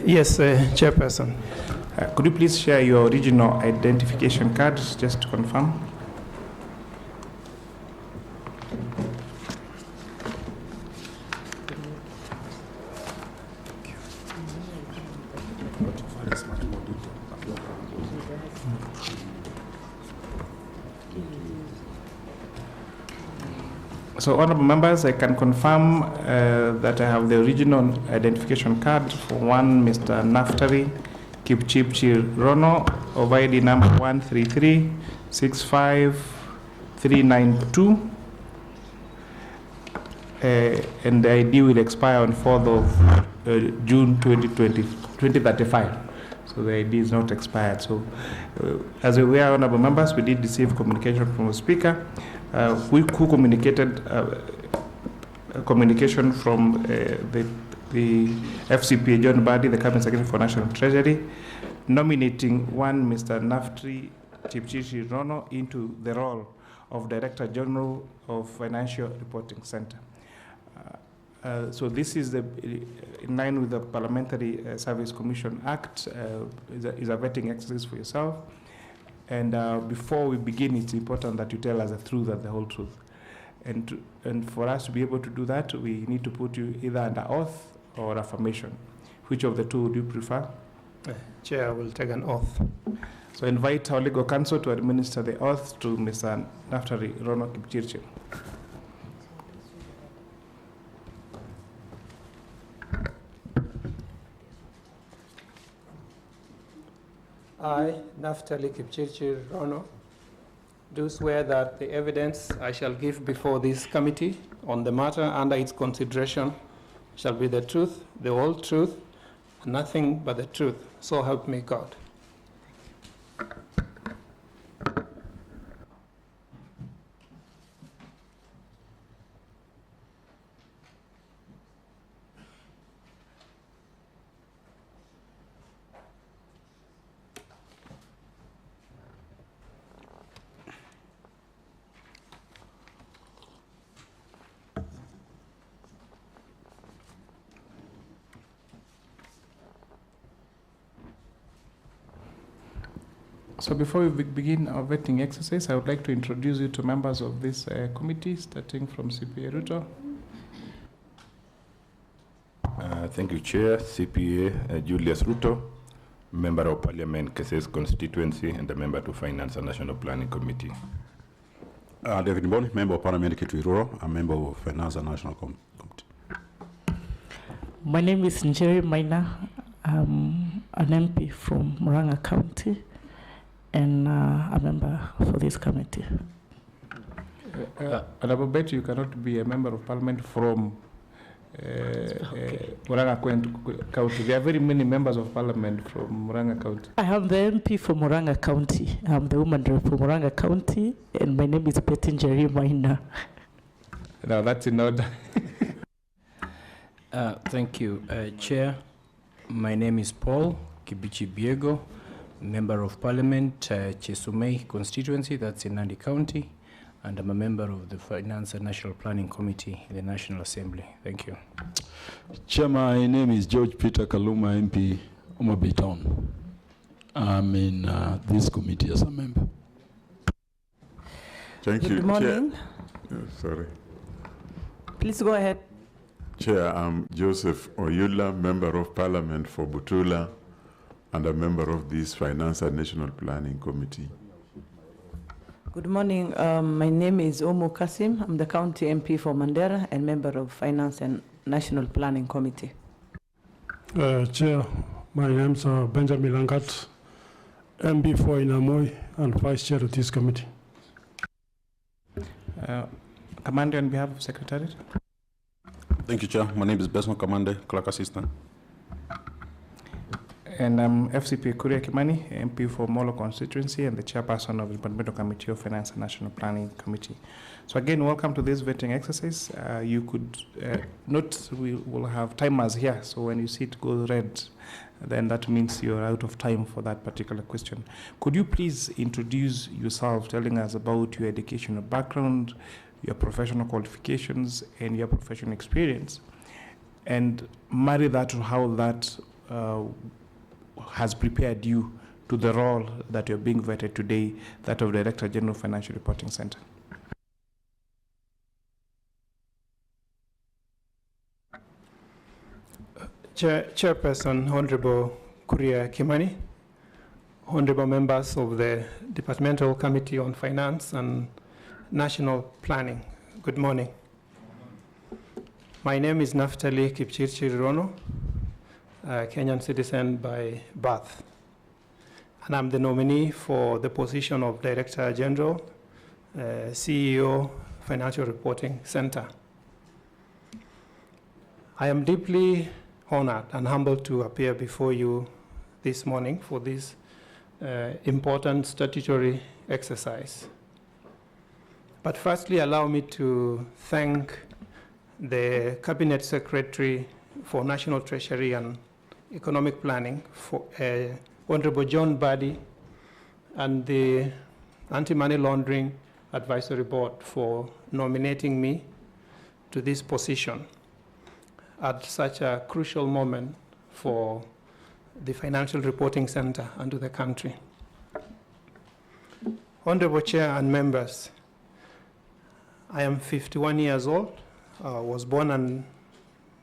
Yes, Chairperson. Could you please share your original identification cards just to confirm? So, honorable members, I can confirm that I have the original identification card for one Mr. Naftali Kipchirchir Rono of ID number 133-65392. And the ID will expire on 4th of June 2035. So the ID is not expired. So, as we were, honorable members, we did receive communication from the Speaker, who communicated communication from the FCPA John Badi, the Cabinet Secretary for National Treasury, nominating one Mr. Naftali Kipchirchir Rono into the role of Director General of Financial Reporting Center. So this is in line with the Parliamentary Service Commission Act, is a vetting exercise for yourself. And before we begin, it's important that you tell us the truth and the whole truth. And for us to be able to do that, we need to put you either under oath or affirmation. Which of the two would you prefer? Chair, I will take an oath. So invite our legal counsel to administer the oath to Mr. Naftali Rono Kipchirchir. I, Naftali Kipchirchir Rono, do swear that the evidence I shall give before this committee on the matter under its consideration shall be the truth, the whole truth, and nothing but the truth. So help me God. So before we begin our vetting exercise, I would like to introduce you to members of this committee, starting from CPA Ruto. Thank you, Chair. CPA Julius Ruto, Member of Parliament, Kesses Constituency, and a member to Finance and National Planning Committee. David Mboni, Member of Parliament, Kitui Rural, a member of Finance and National Committee. My name is Njeri Maina. I'm an MP from Murang'a County and a member for this committee. And I bet you cannot be a member of Parliament from Murang'a County. There are very many members of Parliament from Murang'a County. I am the MP for Murang'a County. I'm the woman rep for Murang'a County, and my name is Betty Njeri Maina. Now that's in order. Thank you, Chair. My name is Paul Kibichi Biego, Member of Parliament, Chesumei constituency, that's in Nandi County, and I'm a member of the Finance and National Planning Committee in the National Assembly. Thank you. Chair, my name is George Peter Kaluma, MP, Homa Bay Town. I'm in this committee as a member. Thank you, Good morning. Chair. Sorry. Please go ahead. Chair, I'm Joseph Oyula, Member of Parliament for Butula, and a member of this Finance and National Planning Committee. Good morning. My name is Omo Kasim. I'm the County MP for Mandera and member of Finance and National Planning Committee. Chair, my name is Benjamin Langat, MP for Inamoy and Vice Chair of this committee. Commander, on behalf of Secretariat. Thank you, Chair. My name is Besmo Kamande, Clerk Assistant. And I'm FCP Kuria Kimani, MP for Molo constituency and the chairperson of the Departmental Committee of Finance and National Planning Committee. So again, welcome to this vetting exercise. You could note we will have timers here. So when you see it go red, then that means you're out of time for that particular question. Could you please introduce yourself, telling us about your educational background, your professional qualifications, and your professional experience, and marry that to how that has prepared you to the role that you're being vetted today, that of Director General Financial Reporting Center? Chairperson, Honorable Kuria Kimani, honorable members of the Departmental Committee on Finance and National Planning, good morning. My name is Naftali Kipchirchir Rono, a Kenyan citizen by birth, and I'm the nominee for the position of Director General, CEO, Financial Reporting Center. I am deeply honored and humbled to appear before you this morning for this important statutory exercise. But firstly, allow me to thank the Cabinet Secretary for National Treasury and Economic Planning, for Honorable John Buddy, and the Anti-Money Laundering Advisory Board for nominating me to this position at such a crucial moment for the Financial Reporting Center and to the country. Honorable Chair and members, I am 51 years old, was born and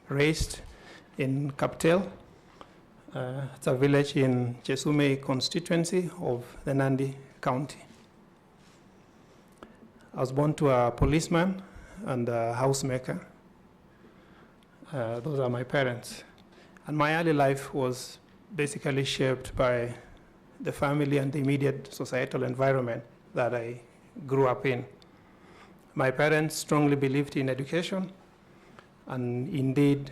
raised in Kaptel. It's a village in Chesumei constituency of the Nandi County. I was born to a policeman and a housemaker. Those are my parents. And my early life was basically shaped by the family and the immediate societal environment that I grew up in. My parents strongly believed in education and indeed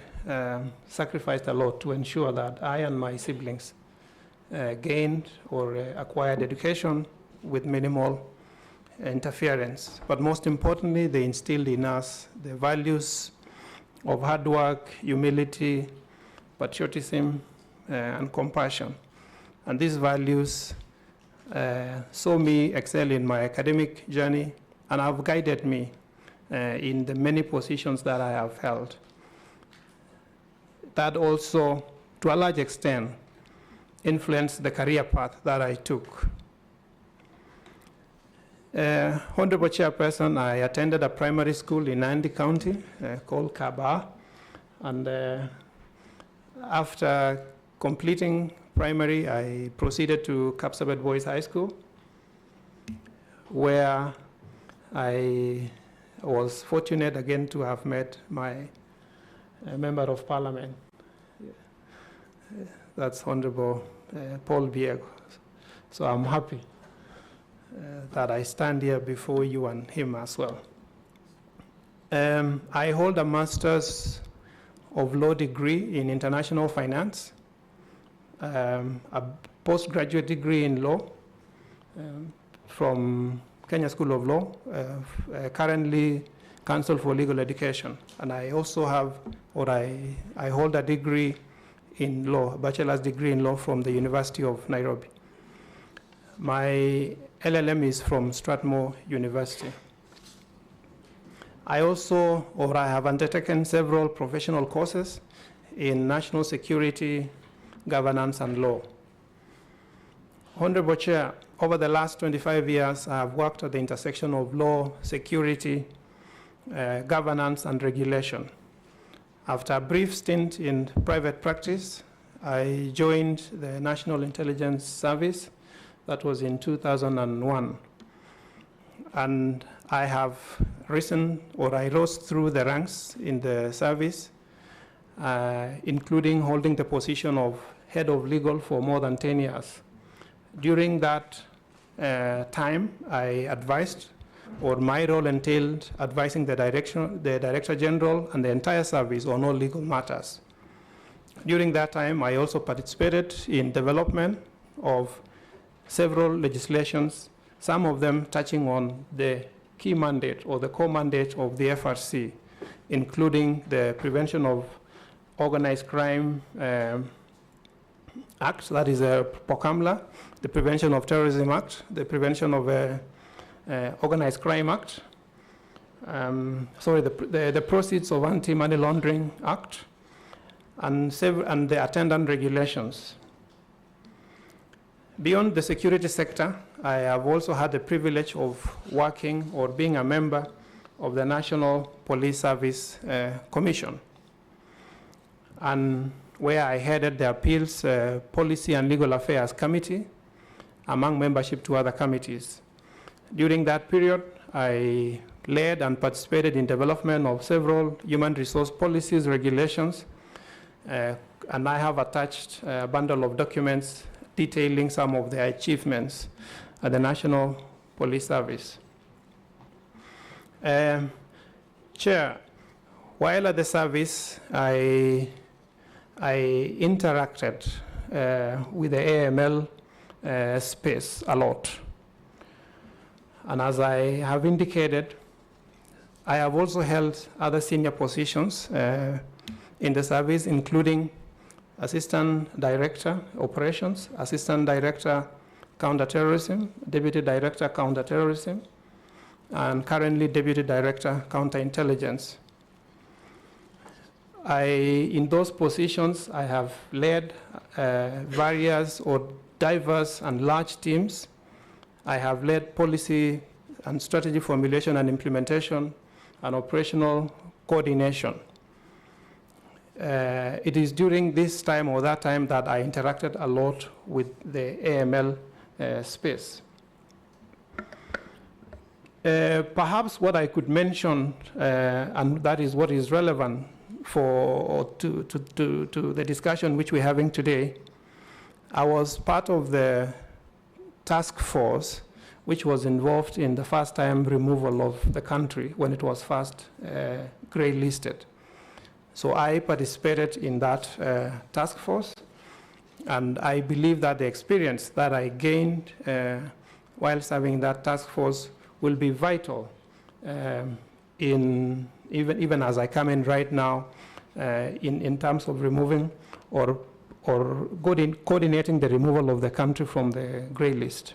sacrificed a lot to ensure that I and my siblings gained or acquired education with minimal interference. But most importantly, they instilled in us the values of hard work, humility, patriotism, and compassion. And these values saw me excel in my academic journey and have guided me in the many positions that I have held. That also, to a large extent, influenced the career path that I took. Honorable Chairperson, I attended a primary school in Nandi County called Kaba, and after completing primary, I proceeded to Kapsabet Boys High School, where I was fortunate again to have met my Member of Parliament. That's Honorable Paul Biego. So I'm happy that I stand here before you and him as well. I hold a Master's of Law degree in International Finance, a postgraduate degree in law from Kenya School of Law, currently Council for Legal Education. And I also have, or I hold a degree in law, a bachelor's degree in law from the University of Nairobi. My LLM is from Strathmore University. I have undertaken several professional courses in national security, governance, and law. Honorable Chair, over the last 25 years, I have worked at the intersection of law, security, governance, and regulation. After a brief stint in private practice, I joined the National Intelligence Service. That was in 2001. And I rose through the ranks in the service, including holding the position of head of legal for more than 10 years. During that time, I advised, or my role entailed advising the Director General and the entire service on all legal matters. During that time, I also participated in development of several legislations, some of them touching on the key mandate or the core mandate of the FRC, including the Prevention of Organized Crime Act, that is POCAMLA, the Prevention of Terrorism Act, the Prevention of Organized Crime Act, the Proceeds of Anti-Money Laundering Act, and the attendant regulations. Beyond the security sector, I have also had the privilege of working or being a member of the National Police Service Commission, and where I headed the Appeals, Policy and Legal Affairs Committee, among membership to other committees. During that period, I led and participated in development of several human resource policies, regulations, and I have attached a bundle of documents detailing some of the achievements at the National Police Service. Chair, while at the service, I interacted with the AML space a lot. And as I have indicated, I have also held other senior positions in the service, including Assistant Director Operations, Assistant Director Counterterrorism, Deputy Director Counterterrorism, and currently Deputy Director Counterintelligence. In those positions, I have led various or diverse and large teams. I have led policy and strategy formulation and implementation and operational coordination. It is during this time or that time that I interacted a lot with the AML space. Perhaps what I could mention, and that is what is relevant to the discussion which we're having today, I was part of the task force which was involved in the first time removal of the country when it was first gray listed. So I participated in that task force, and I believe that the experience that I gained while serving that task force will be vital even as I come in right now in terms of removing or coordinating the removal of the country from the grey list.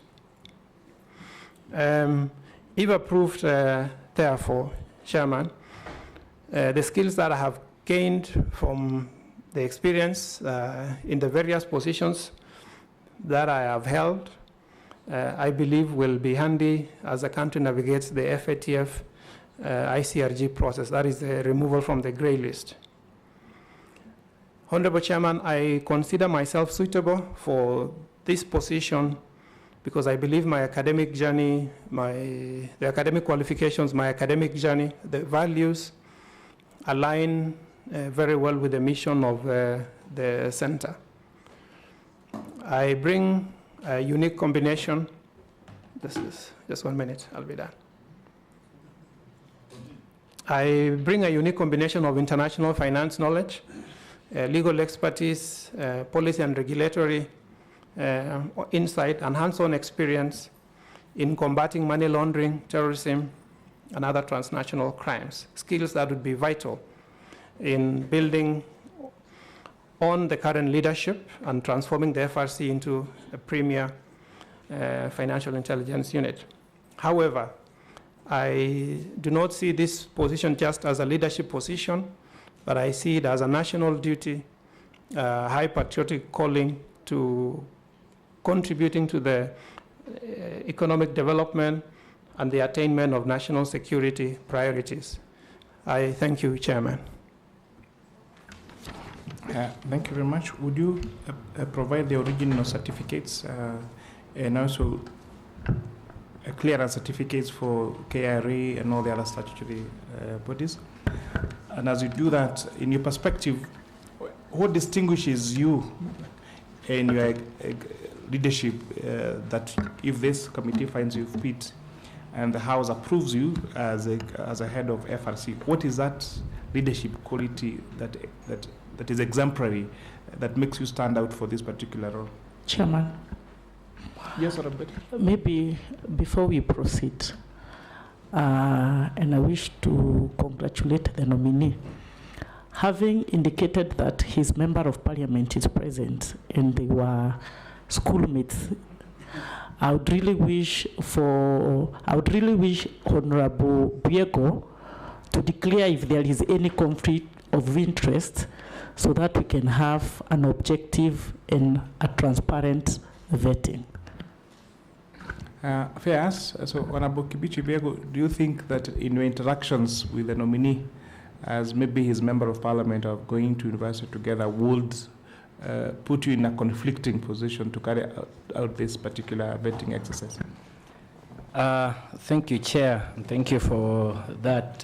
If approved, therefore, Chairman, the skills that I have gained from the experience in the various positions that I have held, I believe will be handy as the country navigates the FATF ICRG process, that is the removal from the grey list. Honorable Chairman, I consider myself suitable for this position because I believe my academic journey, the academic qualifications, my academic journey, the values align very well with the mission of the center. I bring a unique combination. This is just 1 minute, I'll be done. I bring a unique combination of international finance knowledge, legal expertise, policy and regulatory insight, and hands-on experience in combating money laundering, terrorism, and other transnational crimes, skills that would be vital in building on the current leadership and transforming the FRC into a premier financial intelligence unit. However, I do not see this position just as a leadership position, but I see it as a national duty, high patriotic calling to contributing to the economic development and the attainment of national security priorities. I thank you, Chairman. Thank you very much. Would you provide the original certificates and also clearance certificates for KRA and all the other statutory bodies? And as you do that, in your perspective, what distinguishes you in your leadership that if this committee finds you fit and the House approves you as a head of FRC, what is that leadership quality that is exemplary, that makes you stand out for this particular role? Chairman. Yes, Honorable. Maybe before we proceed, and I wish to congratulate the nominee, having indicated that his member of parliament is present and they were schoolmates, I would really wish Honorable Biego to declare if there is any conflict of interest so that we can have an objective and a transparent vetting. Fairs, so Honorable Kibichi Biego, do you think that in your interactions with the nominee, as maybe his member of parliament of going to university together, would put you in a conflicting position to carry out this particular vetting exercise? Thank you, Chair. Thank you for that,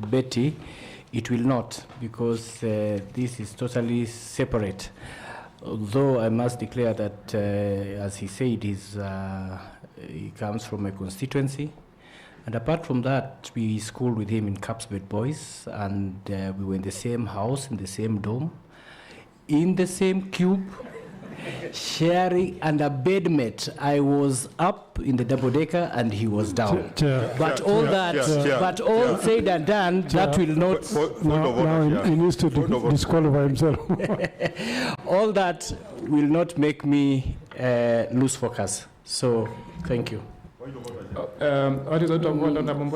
Betty. It will not, because this is totally separate. Although I must declare that, as he said, he comes from a constituency. And apart from that, we schooled with him in Capsbet Boys, and we were in the same house, in the same dome, in the same cube, sharing and a bedmate. I was up in the double decker and he was down. But all said and done, that will not. Now he needs to disqualify himself. All that will not make me lose focus. So, thank you.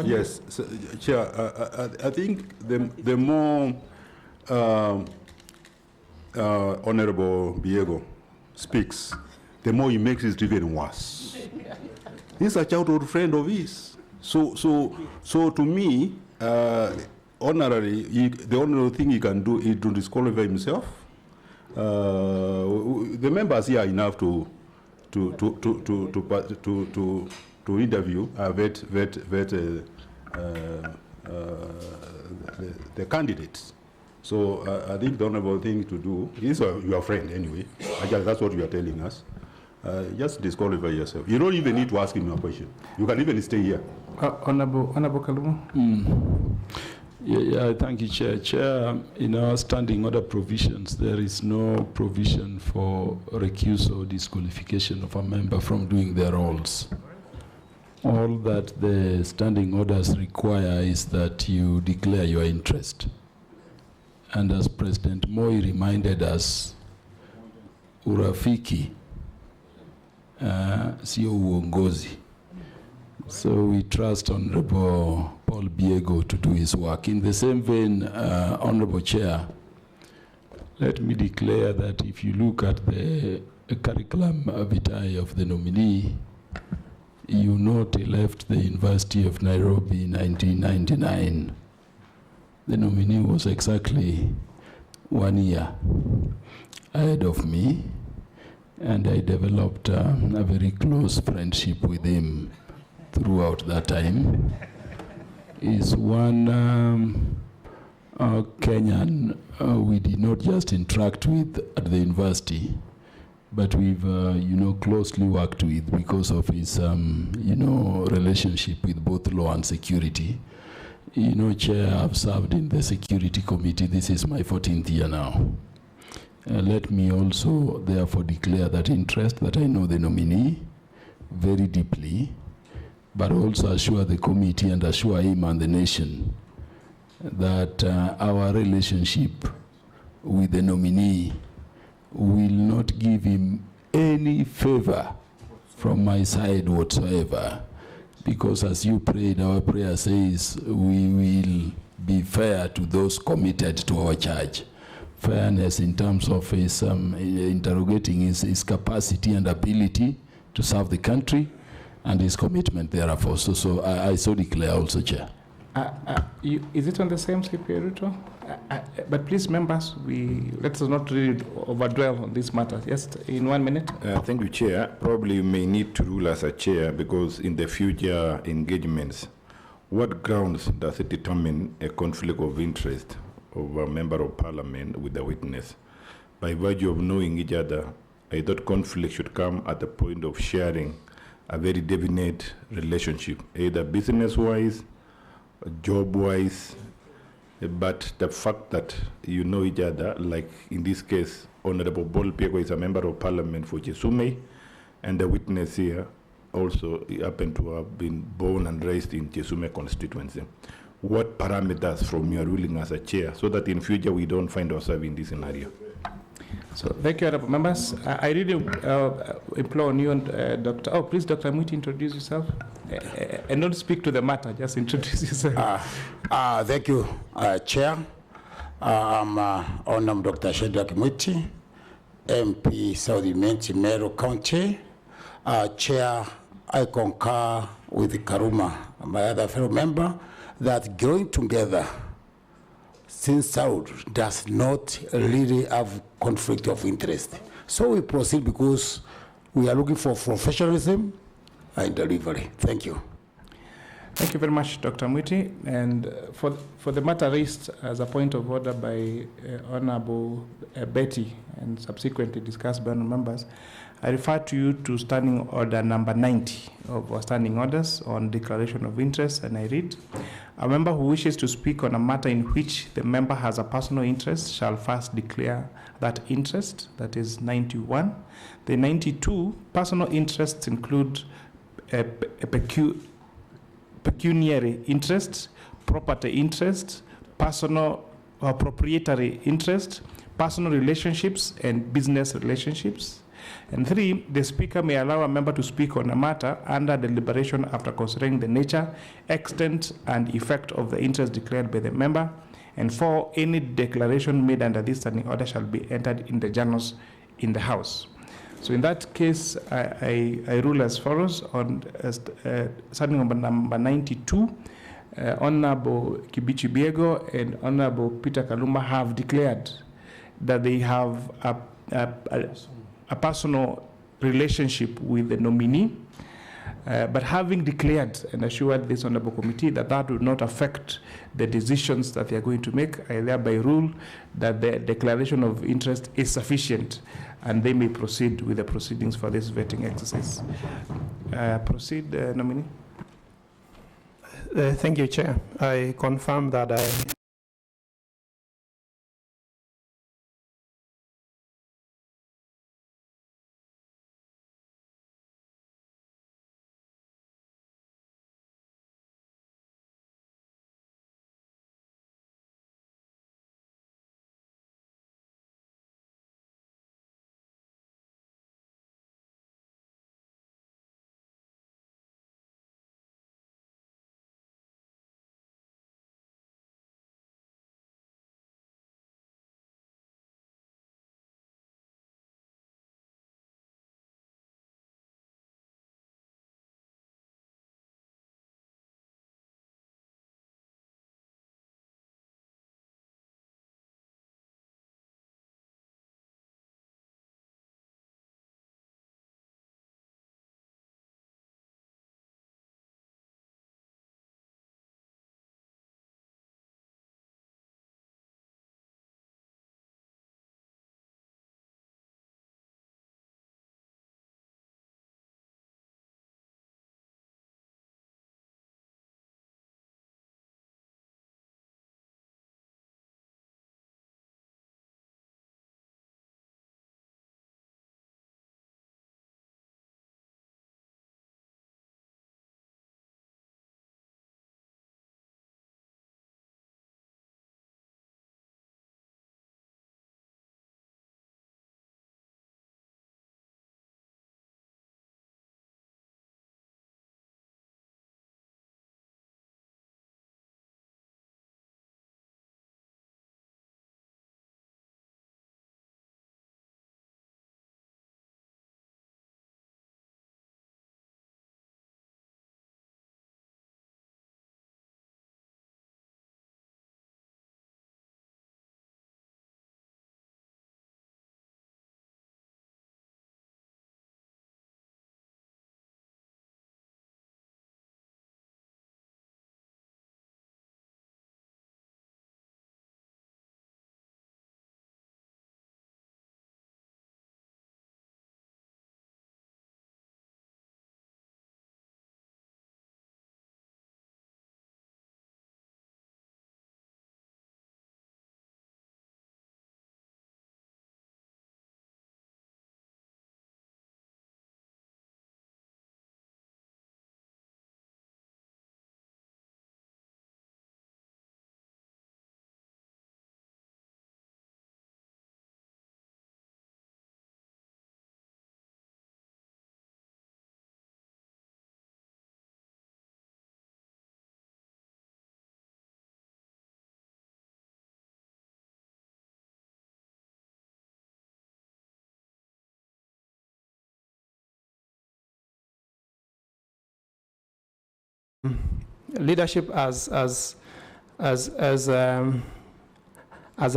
Yes, so, Chair, I think the more Honorable Biego speaks, the more he makes it even worse. He's a childhood friend of his. So to me, honorary, the only thing he can do is to disqualify himself. The members here are enough to interview, vet the candidates. So I think the honorable thing to do is your friend anyway. Actually, that's what you are telling us. Just disqualify yourself. You don't even need to ask him a question. You can even stay here. Honorable Kalumo. Yeah, thank you, Chair. Chair, in our standing order provisions, there is no provision for recusal or disqualification of a member from doing their roles. All that the standing orders require is that you declare your interest. And as President Moi reminded us, urafiki sio uongozi. So we trust Honorable Paul Biego to do his work. In the same vein, Honorable Chair, let me declare that if you look at the curriculum vitae of the nominee, you note he left the University of Nairobi in 1999. The nominee was exactly 1 year ahead of me, and I developed a very close friendship with him throughout that time. He's one Kenyan we did not just interact with at the university, but we've closely worked with because of his relationship with both law and security. Chair, I've served in the security committee. This is my 14th year now. Let me also therefore declare that interest, that I know the nominee very deeply, but also assure the committee and assure him and the nation that our relationship with the nominee will not give him any favor from my side whatsoever. Because as you prayed, our prayer says we will be fair to those committed to our charge. Fairness in terms of his interrogating his capacity and ability to serve the country and his commitment thereafter. So I so declare also, Chair. Is it on the same CPA, Ruto? But please, members, let us not really overdwell on this matter. Yes, in 1 minute. Thank you, Chair. Probably you may need to rule as a chair, because in the future engagements, what grounds does it determine a conflict of interest of a member of parliament with the witness? By virtue of knowing each other, I thought conflict should come at the point of sharing a very definite relationship, either business-wise, job-wise, but the fact that you know each other, like in this case, Honorable Paul Biego is a member of parliament for Chesumei, and the witness here also happened to have been born and raised in Chesumei constituency. What parameters from your ruling as a chair, so that in future we don't find ourselves in this scenario? So thank you, honorable members. I really implore on you and Dr. Oh, please, Dr. Mwiti, introduce yourself. And not speak to the matter, just introduce yourself. Thank you, Chair. I'm Honorable Dr. Shedrack Mwiti, MP South Imenti, Meru County. Chair, I concur with Karuma, my other fellow member, that growing together since South does not really have conflict of interest. So we proceed because we are looking for professionalism and delivery. Thank you. Thank you very much, Dr. Mwiti. And for the matter raised as a point of order by Honorable Betty and subsequently discussed by members, I refer to you to Standing Order number 90 of our standing orders on declaration of interest, and I read, a member who wishes to speak on a matter in which the member has a personal interest shall first declare that interest. That is 91. The 92 personal interests include a pecuniary interest, property interest, personal or proprietary interest, personal relationships, and business relationships. And 3, the speaker may allow a member to speak on a matter under deliberation after considering the nature, extent, and effect of the interest declared by the member. And 4, any declaration made under this standing order shall be entered in the journals in the House. So in that case, I rule as follows on standing order number 92. Honorable Kibichi Biego and Honorable Peter Kaluma have declared that they have a personal relationship with the nominee, but having declared and assured this honorable committee that that will not affect the decisions that they are going to make, I thereby rule that the declaration of interest is sufficient and they may proceed with the proceedings for this vetting exercise. Proceed, nominee. Thank you, Chair. I confirm that I leadership as a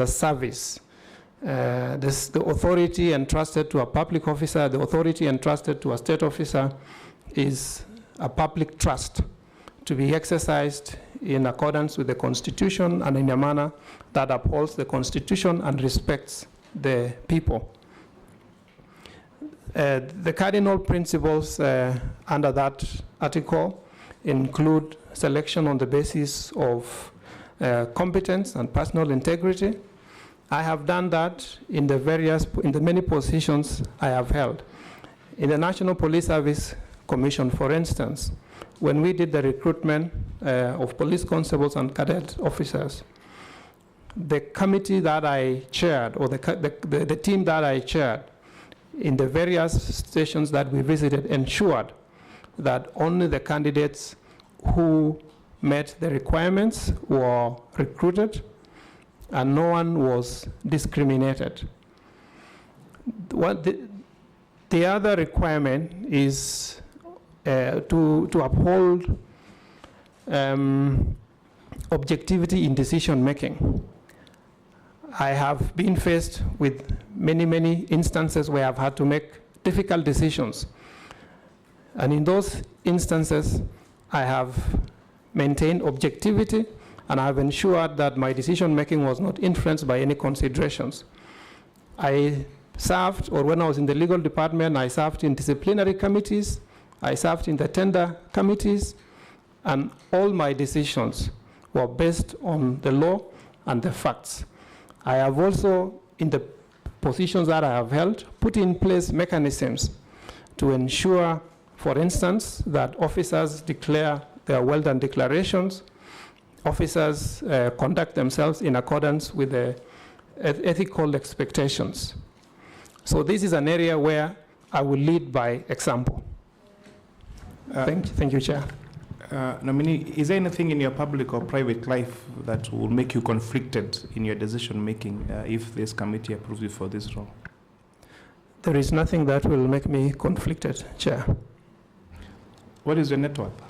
service. The authority entrusted to a public officer, the authority entrusted to a state officer is a public trust to be exercised in accordance with the Constitution and in a manner that upholds the Constitution and respects the people. The cardinal principles under that article include selection on the basis of competence and personal integrity. I have done that in the many positions I have held. In the National Police Service Commission, for instance, when we did the recruitment of police constables and cadet officers, the committee that I chaired, or the team that I chaired, in the various stations that we visited, ensured that only the candidates who met the requirements were recruited and no one was discriminated. The other requirement is to uphold objectivity in decision making. I have been faced with many instances where I've had to make difficult decisions. And in those instances, I have maintained objectivity and I have ensured that my decision making was not influenced by any considerations. I served, or when I was in the legal department, I served in disciplinary committees, I served in the tender committees, and all my decisions were based on the law and the facts. I have also, in the positions that I have held, put in place mechanisms to ensure, for instance, that officers declare their well-done declarations, officers conduct themselves in accordance with the ethical expectations. So this is an area where I will lead by example. Thank you, Chair. Nominee, is there anything in your public or private life that will make you conflicted in your decision making if this committee approves you for this role? There is nothing that will make me conflicted, Chair. What is your net worth?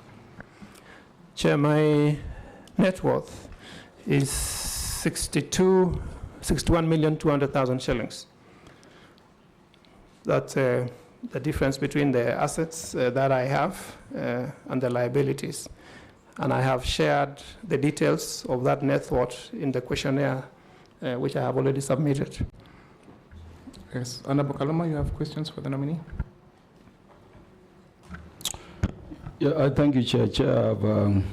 Chair, my net worth is 61,200,000 shillings. That's the difference between the assets that I have and the liabilities. And I have shared the details of that net worth in the questionnaire, which I have already submitted. Yes. Honorable Kaluma, you have questions for the nominee? Yeah, I thank you, Chair. Chair, I've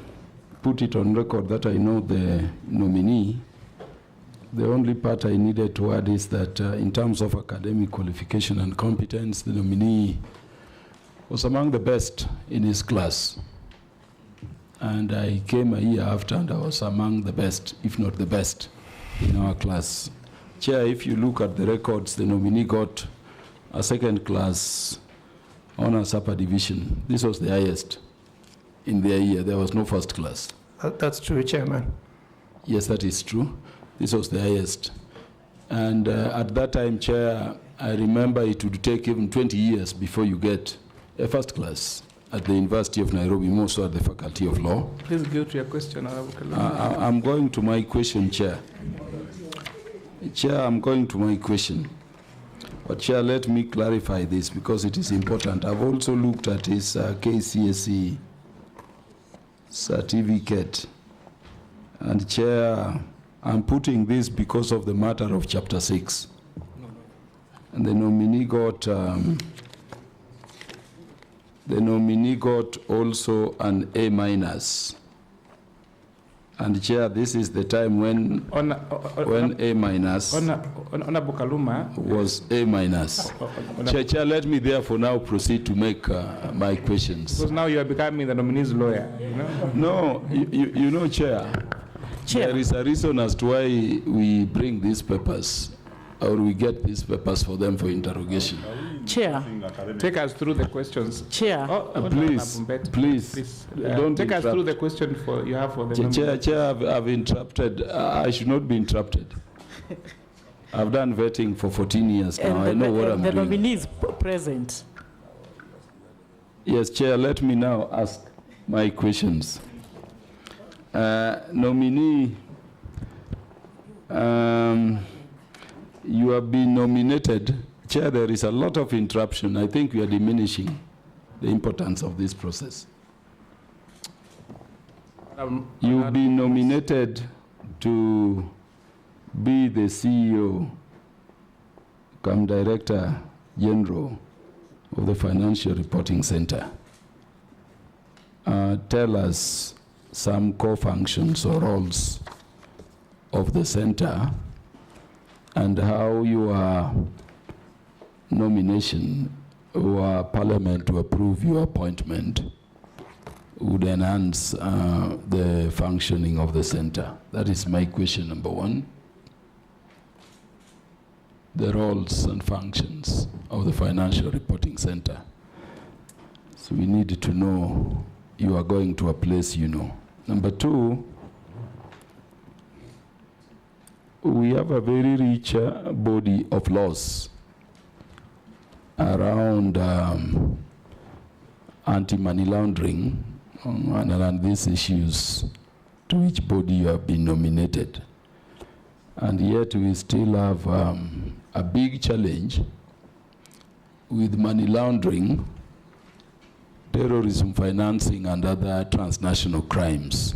put it on record that I know the nominee. The only part I needed to add is that in terms of academic qualification and competence, the nominee was among the best in his class. And I came a year after and I was among the best, if not the best, in our class. Chair, if you look at the records, the nominee got a second class honors upper division. This was the highest in their year. There was no first class. That's true, Chairman. Yes, that is true. This was the highest. And at that time, Chair, I remember it would take even 20 years before you get a first class at the University of Nairobi, more so at the Faculty of Law. Please go to your question, Honorable Kaluma. I'm going to my question, Chair. Chair, I'm going to my question. But Chair, let me clarify this because it is important. I've also looked at his KCSE certificate. And Chair, I'm putting this because of the matter of Chapter 6. And the nominee got also an A minus. And Chair, this is the time when A minus Honorable Kaluma was A minus. Chair, let me therefore now proceed to make my questions. Because now you are becoming the nominee's lawyer, you know? No, you know, Chair, there is a reason as to why we bring these papers, or we get these papers for them for interrogation. Chair. Take us through the questions. Chair. Please, don't take interrupt. us through the question you have for the Chair, I've interrupted. I should not be interrupted. I've done vetting for 14 years now. I know what I'm doing. The nominee is present. Yes, Chair, let me now ask my questions. Nominee, you have been nominated. Chair, there is a lot of interruption. I think we are diminishing the importance of this process. You've been nominated to be the CEO, come Director General of the Financial Reporting Center. Tell us some core functions or roles of the center and how your nomination or Parliament to approve your appointment would enhance the functioning of the center. That is my question number one. The roles and functions of the Financial Reporting Center. So we need to know you are going to a place you know. Number two, we have a very rich body of laws around anti-money laundering and around these issues to which body you have been nominated. And yet we still have a big challenge with money laundering, terrorism financing, and other transnational crimes.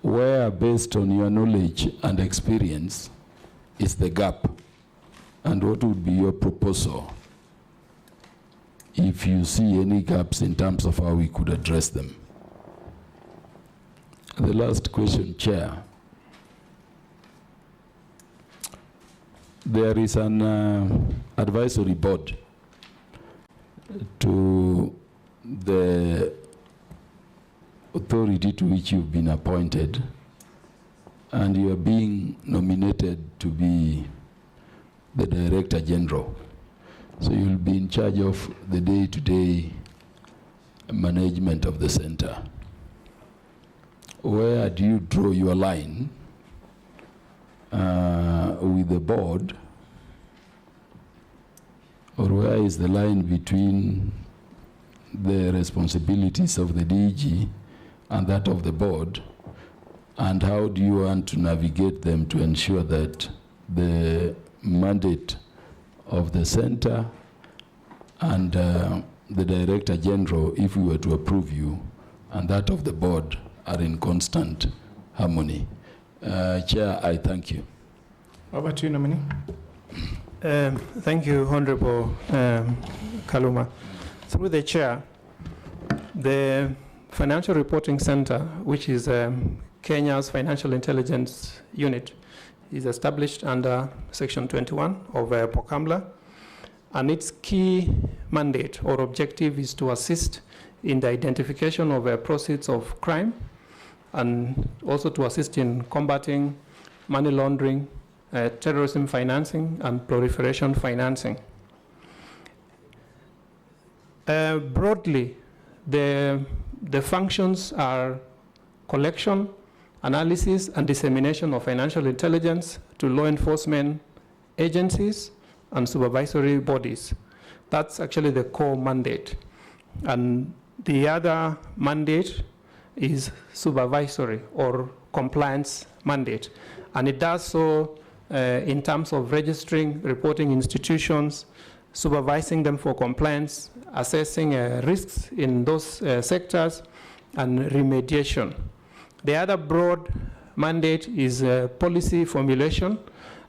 Where, based on your knowledge and experience, is the gap? And what would be your proposal if you see any gaps in terms of how we could address them? The last question, Chair. There is an advisory board to the authority to which you've been appointed, and you are being nominated to be the Director General. So you'll be in charge of the day-to-day management of the center. Where do you draw your line with the board, or where is the line between the responsibilities of the DG and that of the board, and how do you want to navigate them to ensure that the mandate of the center and the Director General, if we were to approve you, and that of the board are in constant harmony? Chair, I thank you. Over to you, nominee. Thank you, Honorable Kaluma. Through the chair, the Financial Reporting Center, which is Kenya's financial intelligence unit, is established under Section 21 of POCAMLA, and its key mandate or objective is to assist in the identification of proceeds of crime, and also to assist in combating money laundering, terrorism financing, and proliferation financing. Broadly, the functions are collection, analysis, and dissemination of financial intelligence to law enforcement agencies and supervisory bodies. That's actually the core mandate. And the other mandate is supervisory or compliance mandate. And it does so in terms of registering reporting institutions, supervising them for compliance, assessing risks in those sectors, and remediation. The other broad mandate is policy formulation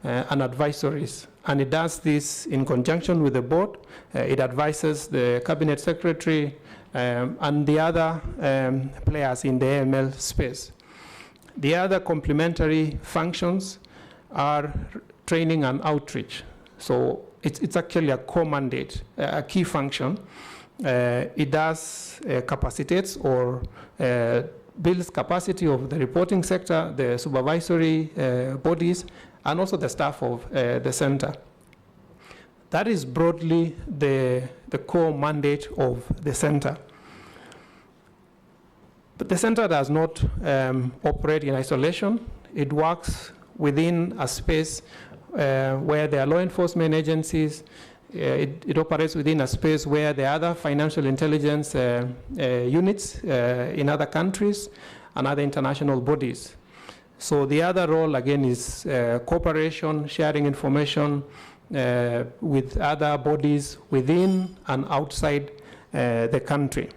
and advisories. And it does this in conjunction with the board. It advises the cabinet secretary and the other players in the AML space. The other complementary functions are training and outreach. So it's actually a core mandate, a key function. It does capacitates or builds capacity of the reporting sector, the supervisory bodies, and also the staff of the center. That is broadly the core mandate of the center. But the center does not operate in isolation. It works within a space where there are law enforcement agencies, It operates within a space where the other financial intelligence units in other countries and other international bodies. So the other role, again, is cooperation, sharing information with other bodies within and outside the country.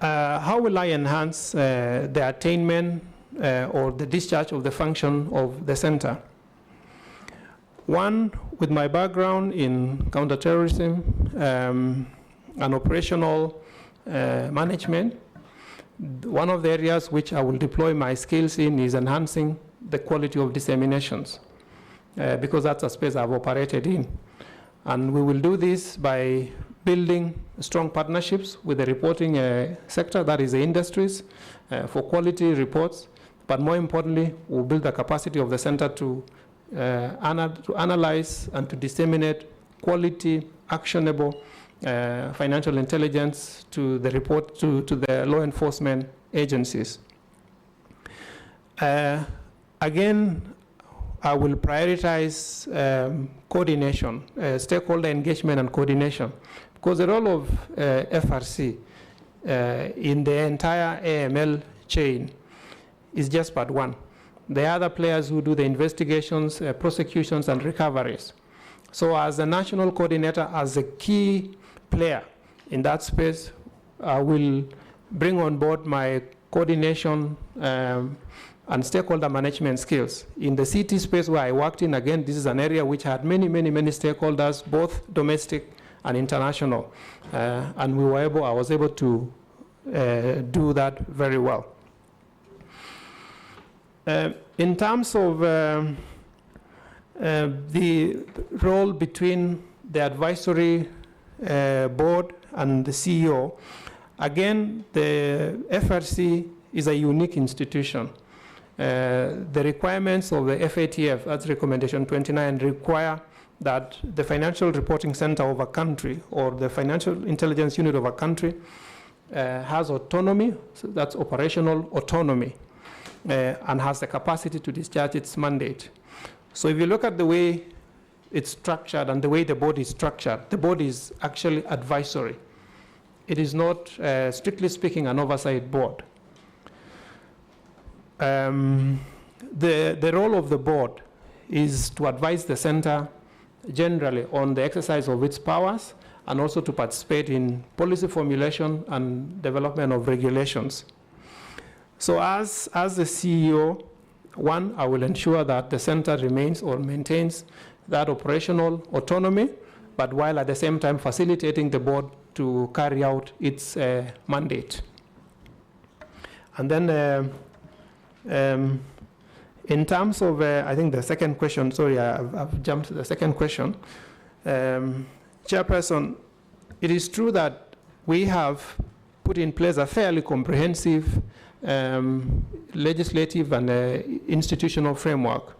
How will I enhance the attainment or the discharge of the function of the center? One, with my background in counterterrorism and operational management, one of the areas which I will deploy my skills in is enhancing the quality of disseminations, because that's a space I've operated in. And we will do this by building strong partnerships with the reporting sector, that is the industries, for quality reports. But more importantly, we'll build the capacity of the center to analyze and to disseminate quality, actionable financial intelligence to the report to the law enforcement agencies. Again, I will prioritize coordination, stakeholder engagement and coordination, because the role of FRC in the entire AML chain is just part one. The other players who do the investigations, prosecutions, and recoveries. So as a national coordinator, as a key player in that space, I will bring on board my coordination and stakeholder management skills. In the CT space where I worked in, again, this is an area which had many stakeholders, both domestic and international. And I was able to do that very well. In terms of the role between the advisory board and the CEO, again, the FRC is a unique institution. The requirements of the FATF, that's recommendation 29, require that the financial reporting center of a country or the financial intelligence unit of a country has autonomy, so that's operational autonomy, and has the capacity to discharge its mandate. So if you look at the way it's structured and the way the board is structured, the board is actually advisory. It is not, strictly speaking, an oversight board. The role of the board is to advise the center generally on the exercise of its powers and also to participate in policy formulation and development of regulations. So as the CEO, one, I will ensure that the center remains or maintains that operational autonomy, but while at the same time facilitating the board to carry out its mandate. And then in terms of, I think the second question, sorry, I've jumped to the second question. Chairperson, it is true that we have put in place a fairly comprehensive legislative and institutional framework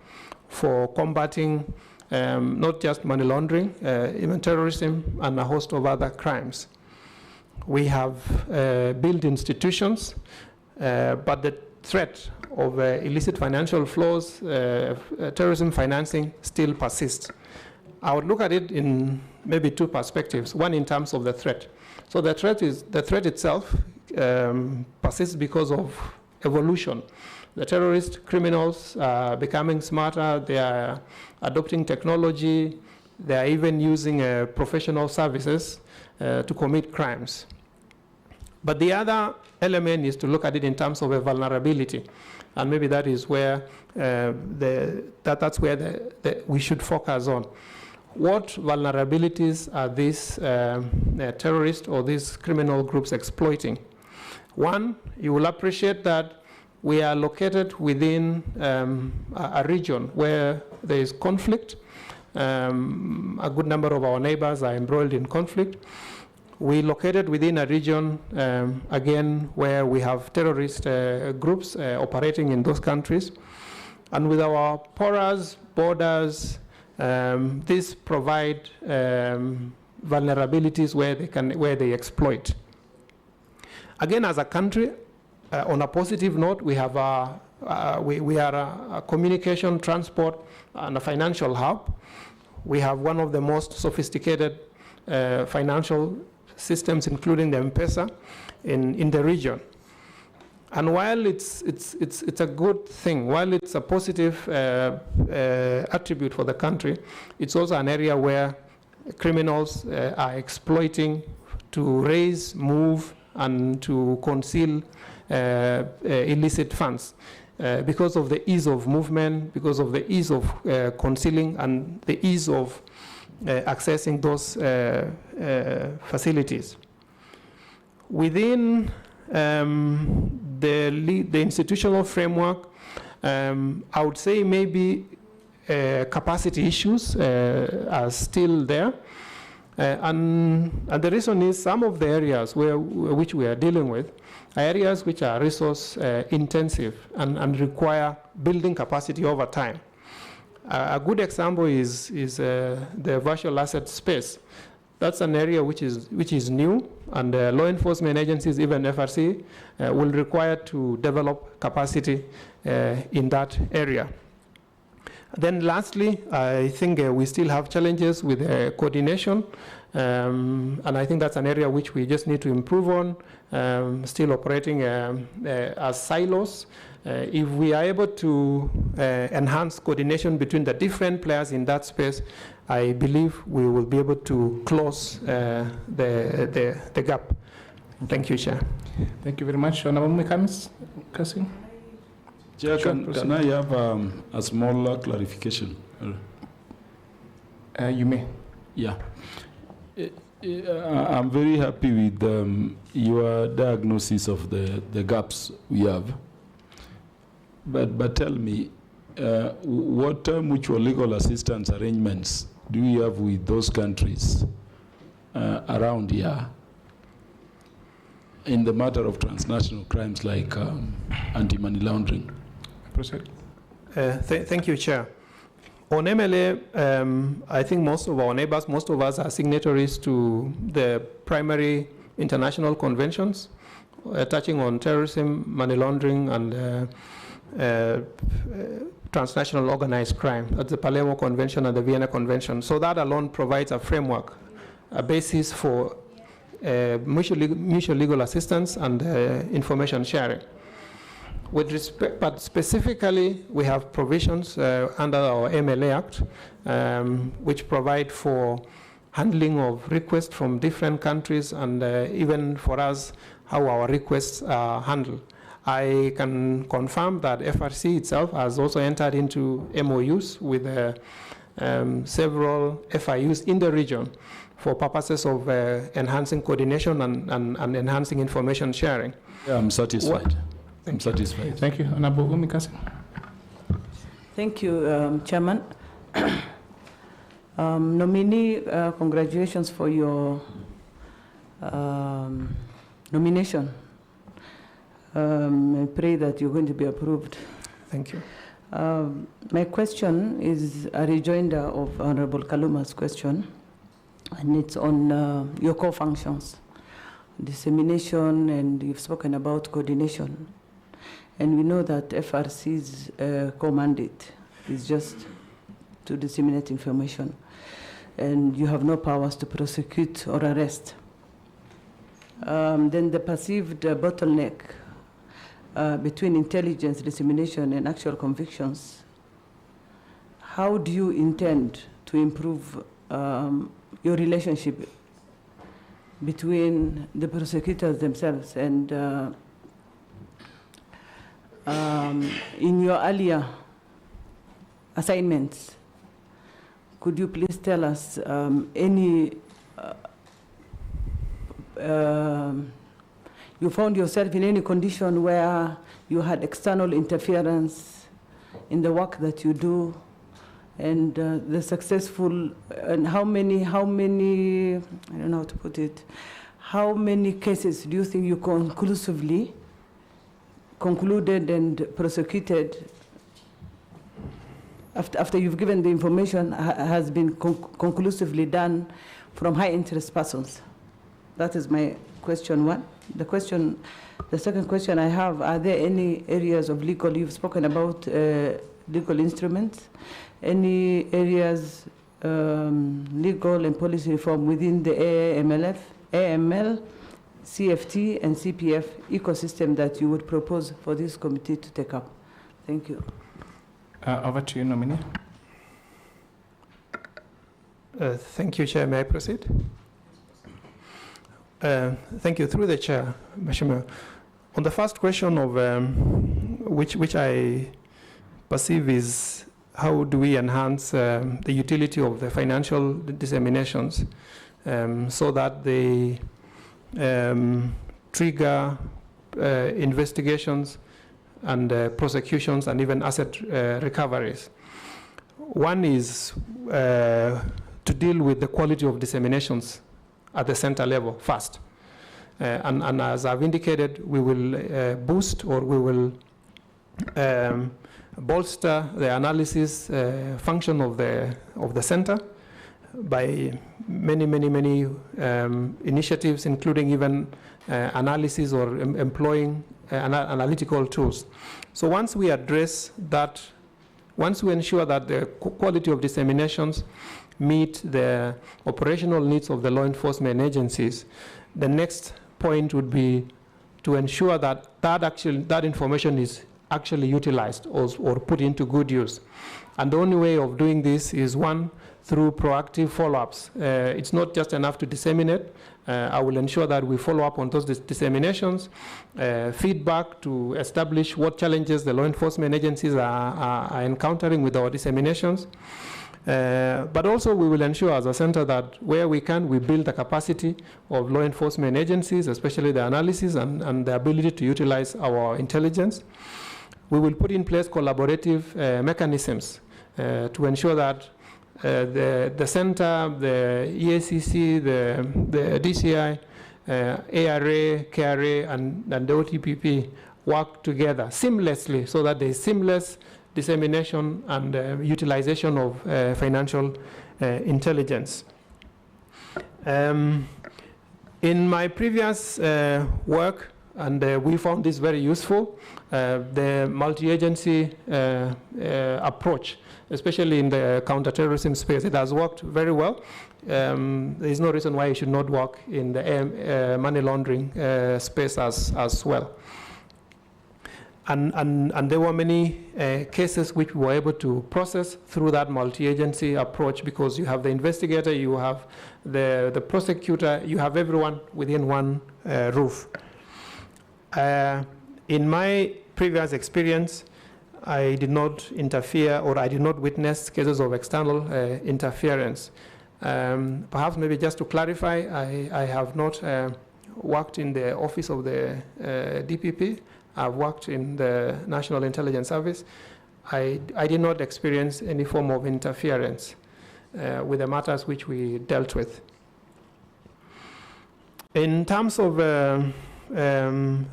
for combating not just money laundering, even terrorism and a host of other crimes. We have built institutions, but the threat of illicit financial flows, terrorism financing still persists. I would look at it in maybe two perspectives. One, in terms of the threat. So the threat itself persists because of evolution. The terrorist criminals are becoming smarter. They are adopting technology. They are even using professional services to commit crimes. But the other element is to look at it in terms of a vulnerability. And maybe that is where that's where we should focus on. What vulnerabilities are these terrorists or these criminal groups exploiting? One, you will appreciate that we are located within a region where there is conflict. A good number of our neighbors are embroiled in conflict. We located within a region, again, where we have terrorist groups operating in those countries. And with our porous borders, these provide vulnerabilities where they exploit. Again, as a country, on a positive note, we have we are a communication, transport, and a financial hub, we have one of the most sophisticated financial systems, including the M-Pesa, in the region. And while it's a good thing, while it's a positive attribute for the country, it's also an area where criminals are exploiting to raise, move, and to conceal illicit funds because of the ease of movement, because of the ease of concealing, and the ease of accessing those facilities. Within the institutional framework, I would say maybe capacity issues are still there. And the reason is some of the areas which we are dealing with are areas which are resource intensive and require building capacity over time. A good example is the virtual asset space. That's an area which is new, and law enforcement agencies, even FRC, will require to develop capacity in that area. Then lastly, I think we still have challenges with coordination, and I think that's an area which we just need to improve on, still operating as silos. If we are able to enhance coordination between the different players in that space, I believe we will be able to close the gap. Thank you, Chair. Thank you very much. Honorable Kasim? Chair, can I have a small clarification? You may. Yeah. I'm very happy with your diagnosis of the gaps we have. But tell me, what mutual legal assistance arrangements do we have with those countries around here in the matter of transnational crimes like anti-money laundering? Proceed. Thank you, Chair. On MLA, I think most of our neighbors, most of us are signatories to the primary international conventions touching on terrorism, money laundering, and transnational organized crime. That's the Palermo Convention and the Vienna Convention. So that alone provides a framework, a basis for mutual legal assistance and information sharing. With respect, but specifically, we have provisions under our MLA Act, which provide for handling of requests from different countries, and even for us, how our requests are handled. I can confirm that FRC itself has also entered into MOUs with several FIUs in the region for purposes of enhancing coordination and enhancing information sharing. Yeah, I'm satisfied. I'm satisfied. Thank you. Honorable Kasim. Thank you, Chairman. Nominee, congratulations for your nomination. I pray that you're going to be approved. Thank you. My question is a rejoinder of Honorable Kaluma's question, and it's on your core functions, dissemination, and you've spoken about coordination. And we know that FRC's core mandate is just to disseminate information, and you have no powers to prosecute or arrest. Then the perceived bottleneck between intelligence dissemination and actual convictions, how do you intend to improve your relationship between the prosecutors themselves and in your earlier assignments, could you please tell us any you found yourself in any condition where you had external interference in the work that you do, and the successful, and how many, I don't know how to put it, how many cases do you think you conclusively concluded and prosecuted after you've given the information has been conclusively done from high interest persons? That is my question one. The second question I have, are there any areas of legal, you've spoken about legal instruments, any areas legal and policy reform within the AML, CFT, and CPF ecosystem that you would propose for this committee to take up? Thank you. Over to you, nominee. Thank you, Chair. May I proceed? Thank you. Through the Chair, Mheshimiwa. On the first question of which I perceive is how do we enhance the utility of the financial disseminations so that they trigger investigations and prosecutions and even asset recoveries. One is to deal with the quality of disseminations at the center level first. And as I've indicated, we will boost or we will bolster the analysis function of the center by many initiatives, including even analysis or employing analytical tools. So once we address that, once we ensure that the quality of disseminations meet the operational needs of the law enforcement agencies, the next point would be to ensure that that information is actually utilized or put into good use. And the only way of doing this is, one, through proactive follow-ups. It's not just enough to disseminate. I will ensure that we follow up on those disseminations, feedback to establish what challenges the law enforcement agencies are encountering with our disseminations. But also we will ensure as a center that where we can, we build the capacity of law enforcement agencies, especially the analysis and the ability to utilize our intelligence. We will put in place collaborative mechanisms to ensure that the center, the EACC, the DCI, ARA, KRA, and the OTPP work together seamlessly so that there is seamless dissemination and utilization of financial intelligence. In my previous work, and we found this very useful, the multi-agency approach, especially in the counterterrorism space, it has worked very well. There is no reason why it should not work in the money laundering space as well. And there were many cases which we were able to process through that multi-agency approach, because you have the investigator, you have the prosecutor, you have everyone within one roof. In my previous experience, I did not interfere, or I did not witness cases of external interference. Perhaps maybe just to clarify, I have not worked in the office of the DPP. I've worked in the National Intelligence Service. I did not experience any form of interference with the matters which we dealt with. In terms of,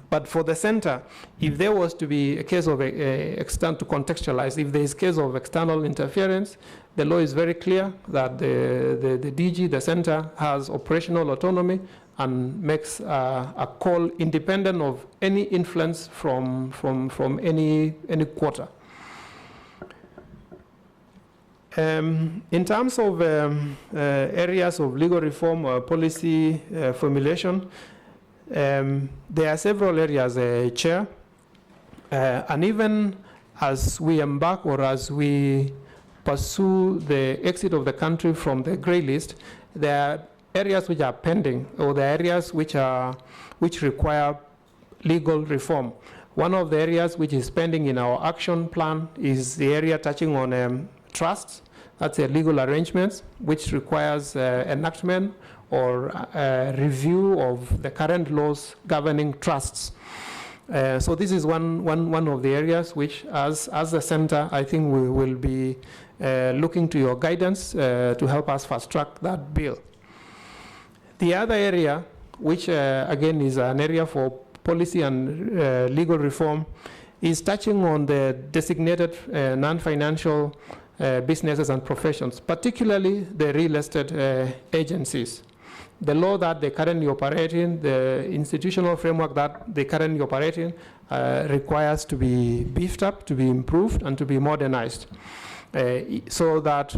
but for the center, if there was to be a case of to contextualize, if there is a case of external interference, the law is very clear that the DG, the center, has operational autonomy and makes a call independent of any influence from any quarter. In terms of areas of legal reform or policy formulation, there are several areas, Chair, and even as we embark or as we pursue the exit of the country from the grey list, there are areas which are pending, or the areas which require legal reform. One of the areas which is pending in our action plan is the area touching on trusts. That's a legal arrangements which requires enactment or review of the current laws governing trusts. So this is one of the areas which, as a center, I think we will be looking to your guidance to help us fast track that bill. The other area, which again is an area for policy and legal reform, is touching on the designated non-financial businesses and professions, particularly the real estate agencies. The law that they currently operate in, the institutional framework that they currently operate in, requires to be beefed up, to be improved, and to be modernized. so that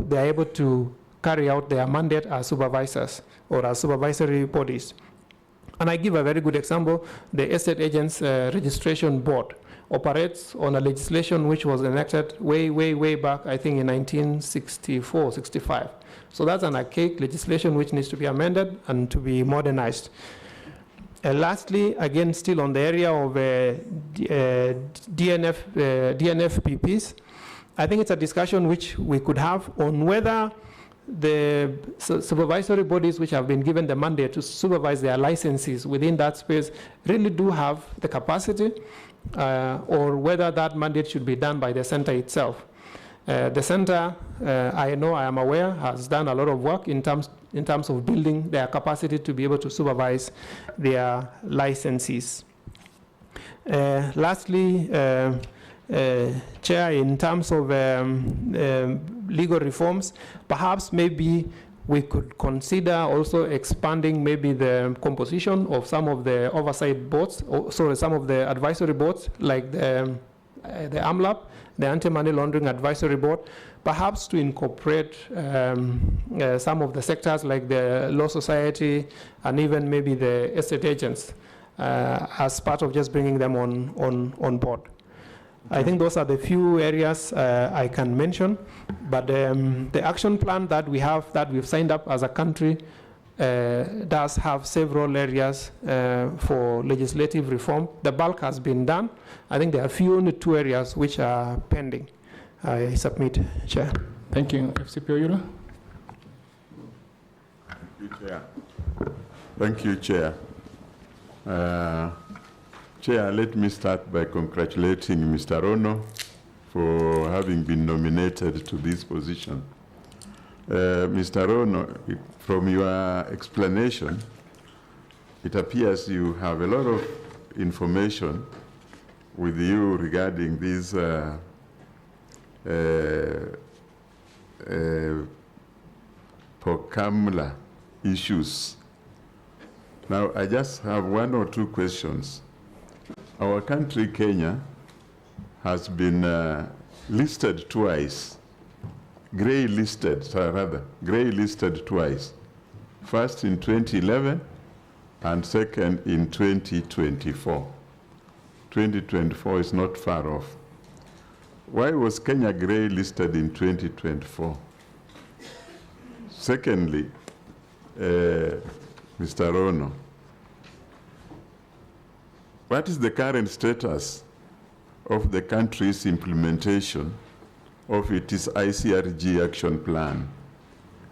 they are able to carry out their mandate as supervisors or as supervisory bodies. And I give a very good example. The Estate Agents Registration Board operates on a legislation which was enacted way back, I think in 1964, 65. So that's an archaic legislation which needs to be amended and to be modernized. Lastly, again, still on the area of DNFPPs, I think it's a discussion which we could have on whether the supervisory bodies which have been given the mandate to supervise their licenses within that space really do have the capacity, or whether that mandate should be done by the center itself. The center, I am aware, has done a lot of work in terms of building their capacity to be able to supervise their licensees. Lastly, Chair, in terms of legal reforms, perhaps maybe we could consider also expanding maybe the composition of some of the oversight boards, some of the advisory boards, like the AMLAP, the Anti-Money Laundering Advisory Board, perhaps to incorporate some of the sectors like the Law Society and even maybe the estate agents as part of just bringing them on board. I think those are the few areas I can mention, but the action plan that we have, that we've signed up as a country, does have several areas for legislative reform. The bulk has been done. I think there are only 2 areas which are pending. I submit, Chair. Thank you. FCP Oyula. Thank you, Chair. Thank you, Chair. Chair, let me start by congratulating Mr. Rono for having been nominated to this position. Mr. Rono, from your explanation, it appears you have a lot of information with you regarding these POCAMLA issues. Now, I just have 1 or 2 questions. Our country, Kenya, has been listed twice, gray listed twice. First in 2011 and second in 2024. 2024 is not far off. Why was Kenya gray listed in 2024? Secondly, Mr. Rono, what is the current status of the country's implementation of its ICRG action plan?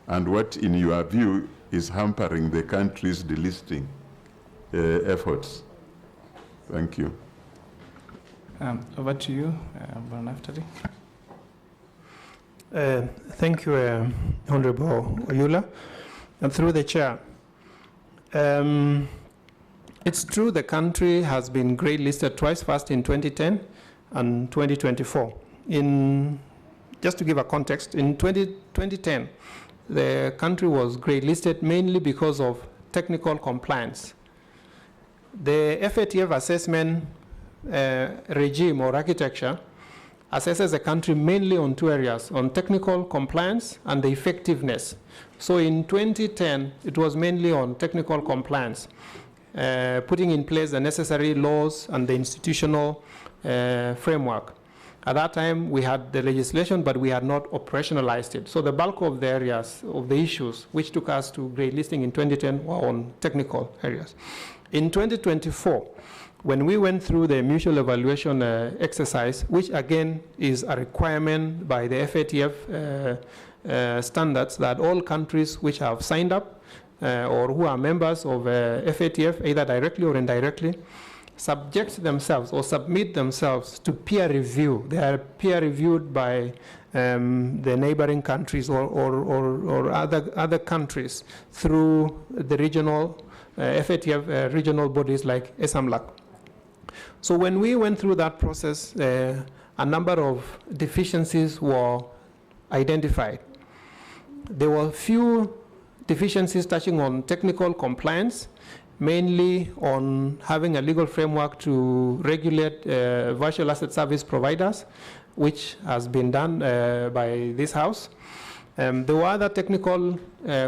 And what, in your view, is hampering the country's delisting efforts? Thank you. Over to you, Naftali. Thank you, Honorable Oyula. And through the Chair, it's true the country has been grey listed twice, first in 2010 and 2024. Just to give a context, in 2010, the country was grey listed mainly because of technical compliance. The FATF assessment regime or architecture assesses the country mainly on 2 areas, on technical compliance and the effectiveness. So in 2010, it was mainly on technical compliance, putting in place the necessary laws and the institutional framework. At that time, we had the legislation, but we had not operationalized it. So the bulk of the areas, of the issues, which took us to grey listing in 2010 were on technical areas. In 2024, when we went through the mutual evaluation exercise, which again is a requirement by the FATF standards that all countries which have signed up or who are members of FATF, either directly or indirectly, subject themselves or submit themselves to peer review. They are peer reviewed by the neighboring countries or other countries through the regional FATF regional bodies like ESAMLAC. So when we went through that process, a number of deficiencies were identified. There were few deficiencies touching on technical compliance, mainly on having a legal framework to regulate virtual asset service providers, which has been done by this House. There were other technical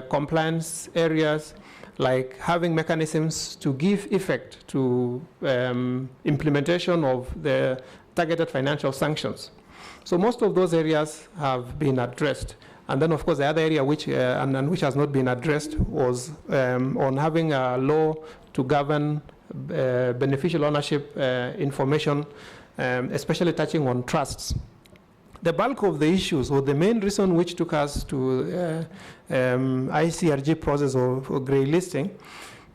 compliance areas, like having mechanisms to give effect to implementation of the targeted financial sanctions. So most of those areas have been addressed. And then, of course, the other area which, and which has not been addressed was on having a law to govern beneficial ownership information, especially touching on trusts. The bulk of the issues, or the main reason which took us to ICRG process of grey listing,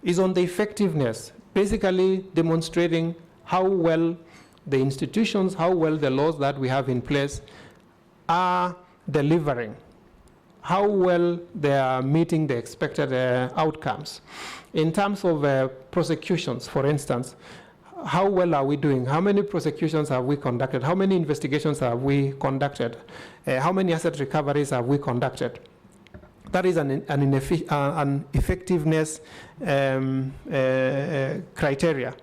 is on the effectiveness, basically demonstrating how well the institutions, how well the laws that we have in place are delivering, how well they are meeting the expected outcomes. In terms of prosecutions, for instance, how well are we doing? How many prosecutions have we conducted? How many investigations have we conducted? How many asset recoveries have we conducted? That is an effectiveness criteria.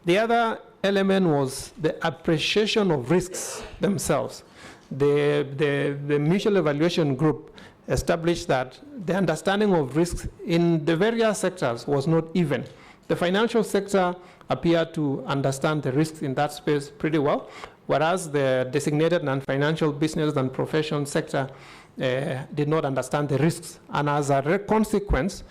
The other element was the appreciation of risks themselves. The mutual evaluation group established that the understanding of risks in the various sectors was not even. The financial sector appeared to understand the risks in that space pretty well, whereas the designated non-financial business and profession sector did not understand the risks. And as a consequence,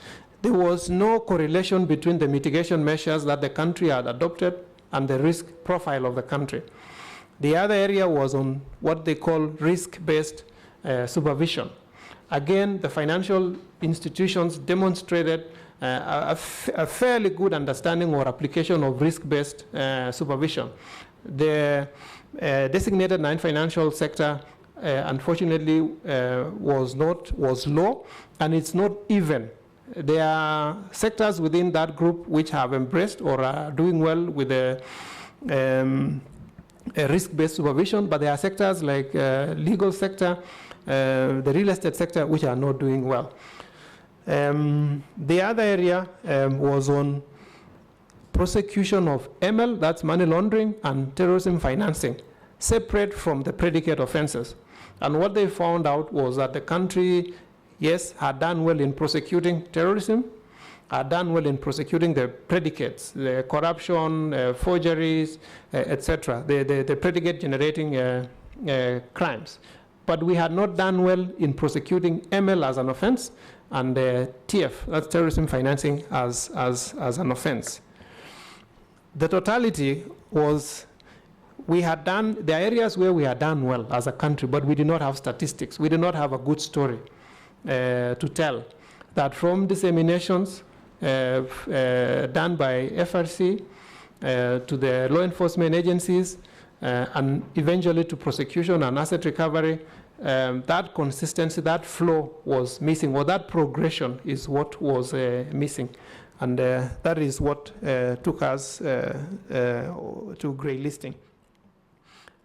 there was no correlation between the mitigation measures that the country had adopted and the risk profile of the country. The other area was on what they call risk-based supervision. Again, the financial institutions demonstrated a fairly good understanding or application of risk-based supervision. The designated non-financial sector, unfortunately, was low, and it's not even. There are sectors within that group which have embraced or are doing well with a risk-based supervision, but there are sectors like legal sector, the real estate sector, which are not doing well. The other area was on prosecution of ML, that's money laundering, and terrorism financing, separate from the predicate offenses. And what they found out was that the country, yes, had done well in prosecuting terrorism, had done well in prosecuting the predicates, the corruption, forgeries, etc., the predicate generating crimes. But we had not done well in prosecuting ML as an offense, and TF, that's terrorism financing, as an offense. The totality was, we had done, there are areas where we had done well as a country, but we did not have statistics. We did not have a good story to tell. That from disseminations done by FRC to the law enforcement agencies, and eventually to prosecution and asset recovery, that consistency, that flow was missing, or that progression is what was missing. And that is what took us to grey listing.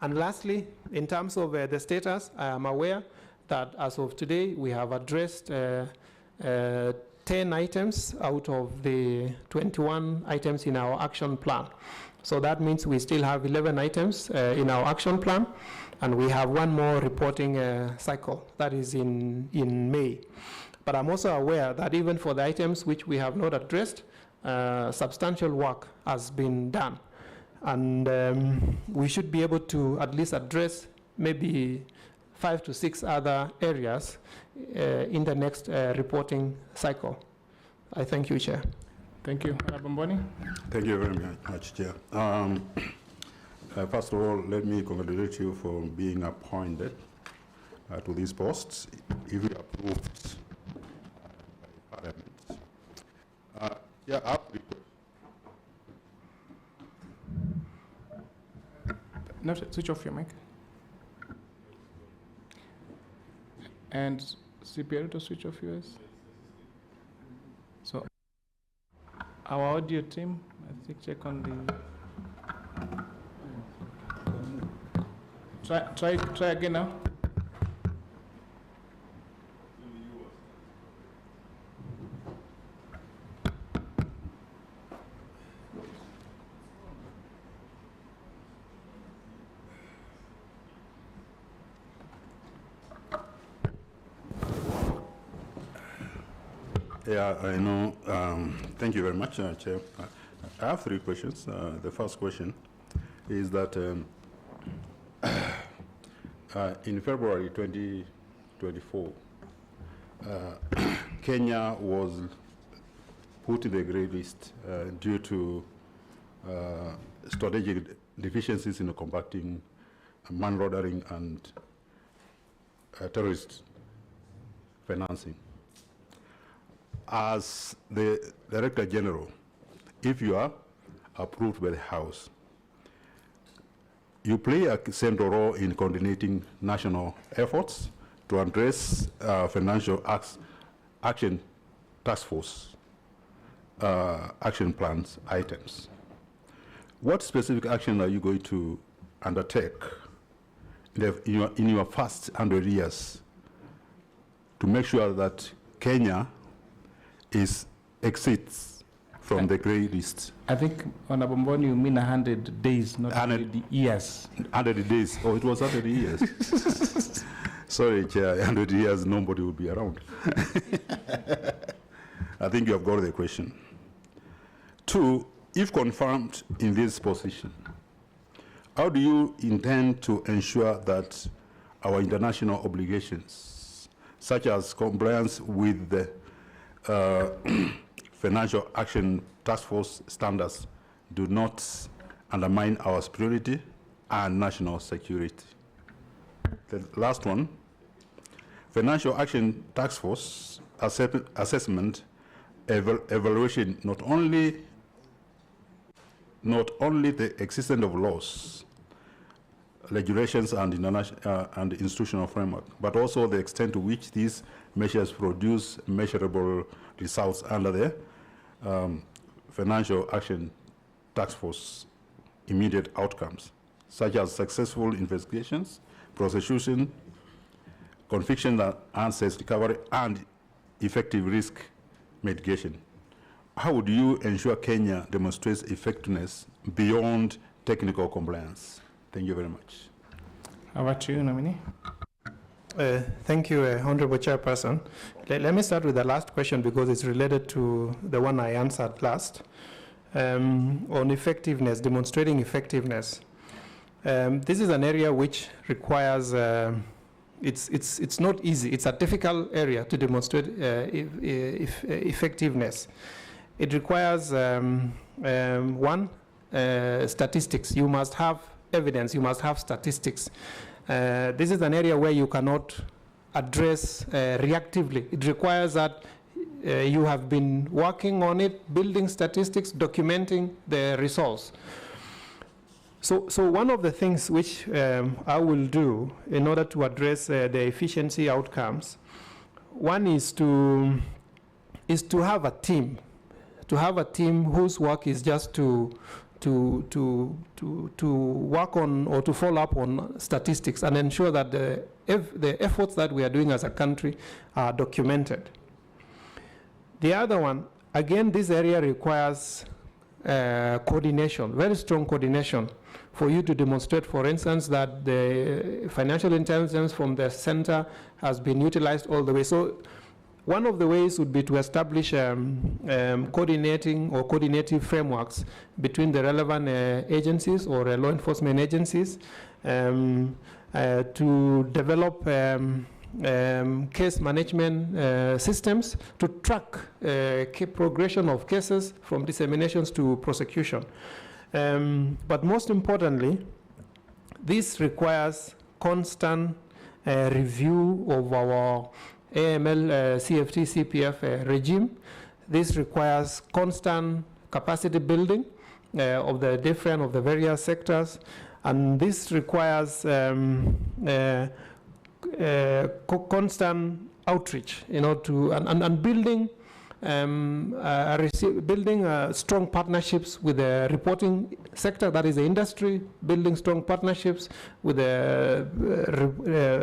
And lastly, in terms of the status, I am aware that as of today, we have addressed 10 items out of the 21 items in our action plan. So that means we still have 11 items in our action plan, and we have one more reporting cycle, that is in May. But I'm also aware that even for the items which we have not addressed, substantial work has been done. And we should be able to at least address maybe 5 to 6 other areas in the next reporting cycle. I thank you, Chair. Thank you. Boni. Thank you very much, Chair. First of all, let me congratulate you for being appointed to these posts, if you approved by Parliament. Yeah, No, switch off your mic. And CPR to switch off yours. So our audio team, I think, check on the. Try again now. Yeah, I know. Thank you very much, Chair. I have three questions. The first question is that in February 2024, Kenya was put in the grey list due to strategic deficiencies in combating money laundering and terrorist financing. As the Director General, if you are approved by the House, you play a central role in coordinating national efforts to address financial action task force action plans items. What specific action are you going to undertake in your first 100 years to make sure that Kenya exits from the grey list? I think, Honorable Mboni, you mean 100 days, not 100 years. 100 days. Oh, it was 100 years. Sorry, Chair, 100 years, nobody will be around. I think you have got the question. 2, if confirmed in this position, how do you intend to ensure that our international obligations, such as compliance with the Financial Action Task Force standards, do not undermine our security and national security? The last one, Financial Action Task Force assessment evaluation not only the existence of laws, regulations, and institutional framework, but also the extent to which these measures produce measurable results under the Financial Action Task Force immediate outcomes, such as successful investigations, prosecution, conviction and assets recovery, and effective risk mitigation. How would you ensure Kenya demonstrates effectiveness beyond technical compliance? Thank you very much. How about you, nominee? Thank you, Honorable Chairperson. Let me start with the last question because it's related to the one I answered last. On effectiveness, demonstrating effectiveness. This is an area which requires, it's not easy. It's a difficult area to demonstrate effectiveness. It requires, statistics. You must have evidence, you must have statistics. This is an area where you cannot address reactively. It requires that you have been working on it, building statistics, documenting the results. So one of the things which I will do in order to address the efficiency outcomes, one is to have a team, whose work is just to work on or to follow up on statistics and ensure that the efforts that we are doing as a country are documented. The other one, again, this area requires coordination, very strong coordination, for you to demonstrate, for instance, that the financial intelligence from the center has been utilized all the way. So one of the ways would be to establish coordinating or coordinative frameworks between the relevant agencies or law enforcement agencies to develop case management systems to track progression of cases from disseminations to prosecution. But most importantly, this requires constant review of our AML, CFT, CPF regime. This requires constant capacity building of the various sectors, and this requires constant outreach, and building strong partnerships with the reporting sector, that is the industry, building strong partnerships with the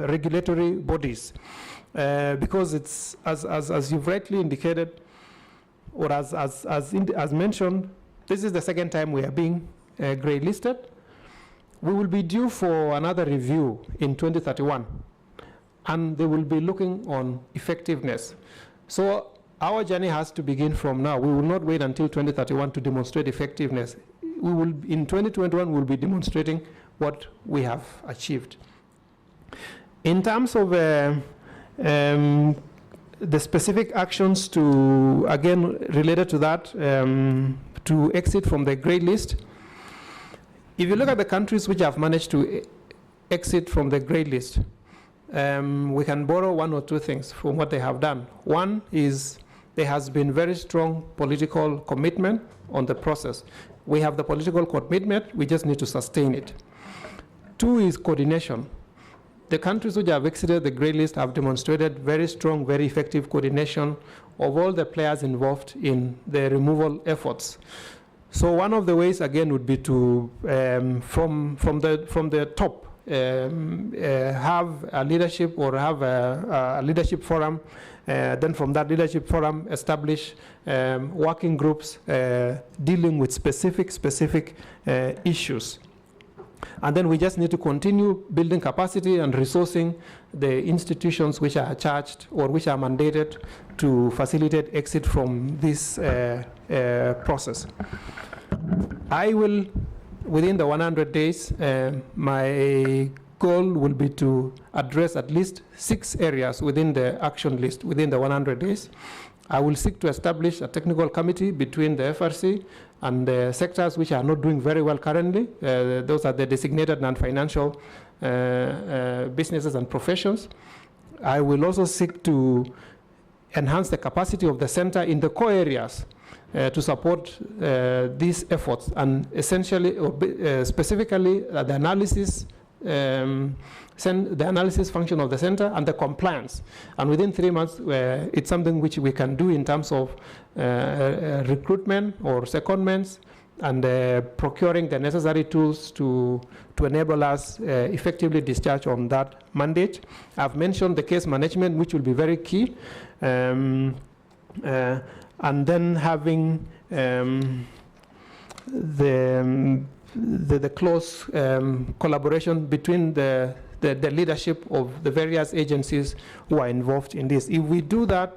regulatory bodies. Because it's, as you've rightly indicated, or as mentioned, this is the second time we are being grey listed. We will be due for another review in 2031, and they will be looking on effectiveness. So our journey has to begin from now. We will not wait until 2031 to demonstrate effectiveness. We will, in 2021, we'll be demonstrating what we have achieved. In terms of the specific actions to, again, related to that, to exit from the grey list, if you look at the countries which have managed to exit from the grey list, we can borrow one or two things from what they have done. One is there has been very strong political commitment on the process. We have the political commitment, we just need to sustain it. Two is coordination. The countries which have exited the grey list have demonstrated very strong, very effective coordination of all the players involved in the removal efforts. So one of the ways, again, would be to, from the top, have a leadership or have a leadership forum, then from that leadership forum establish working groups dealing with specific issues. And then we just need to continue building capacity and resourcing the institutions which are charged or which are mandated to facilitate exit from this process. I will, within the 100 days, my goal will be to address at least 6 areas within the action list within the 100 days. I will seek to establish a technical committee between the FRC and the sectors which are not doing very well currently. Those are the designated non-financial businesses and professions. I will also seek to enhance the capacity of the center in the core areas to support these efforts, and essentially, specifically, the analysis function of the center and the compliance. And within 3 months, it's something which we can do in terms of recruitment or secondments and procuring the necessary tools to enable us effectively discharge on that mandate. I've mentioned the case management, which will be very key. And then having the close collaboration between the leadership of the various agencies who are involved in this. If we do that,